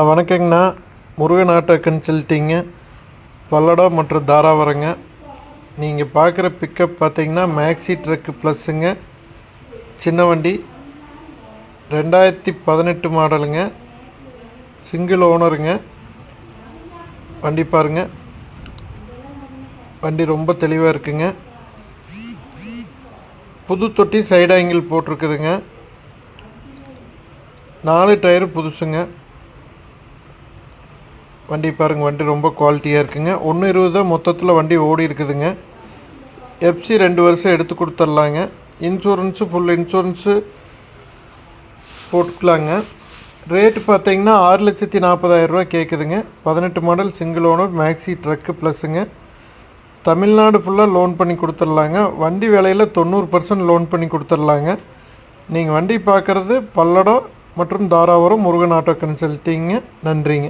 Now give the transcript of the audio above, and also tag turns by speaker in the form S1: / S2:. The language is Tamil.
S1: வணக்கங்கண்ணா. முருகன் ஆட்டோ கன்சல்ட்டிங்கு, பல்லடம் மற்றும் தாராபுரங்க. நீங்கள் பார்க்குற பிக்கப் பார்த்தீங்கன்னா மேக்ஸி ட்ரக்கு ப்ளஸ்ஸுங்க. சின்ன வண்டி 2018 மாடலுங்க. சிங்கிள் ஓனருங்க. வண்டி பாருங்கள், வண்டி ரொம்ப தெளிவாக இருக்குங்க. புது தொட்டி சைடு ஆங்கிள் போட்டிருக்குதுங்க. 4 டயரு புதுசுங்க. வண்டி பாருங்கள், வண்டி ரொம்ப குவாலிட்டியாக இருக்குங்க. 1.20 மொத்தத்தில் வண்டி ஓடி இருக்குதுங்க. எஃப்சி 2 வருஷம் எடுத்து கொடுத்துர்லாங்க. இன்சூரன்ஸு ஃபுல் இன்சூரன்ஸு போட்டுக்கலாங்க. ரேட்டு பார்த்தீங்கன்னா 6,40,000 கேட்குதுங்க. 18 model single owner maxi truck ப்ளஸ்ஸுங்க. தமிழ்நாடு ஃபுல்லாக லோன் பண்ணி கொடுத்துர்லாங்க. வண்டி விலையில் 90% லோன் பண்ணி கொடுத்துர்லாங்க. நீங்கள் வண்டி பார்க்குறது பல்லடம் மற்றும் தாராபுரம் முருகன் ஆட்டோ கன்சல்ட்டிங்க. நன்றிங்க.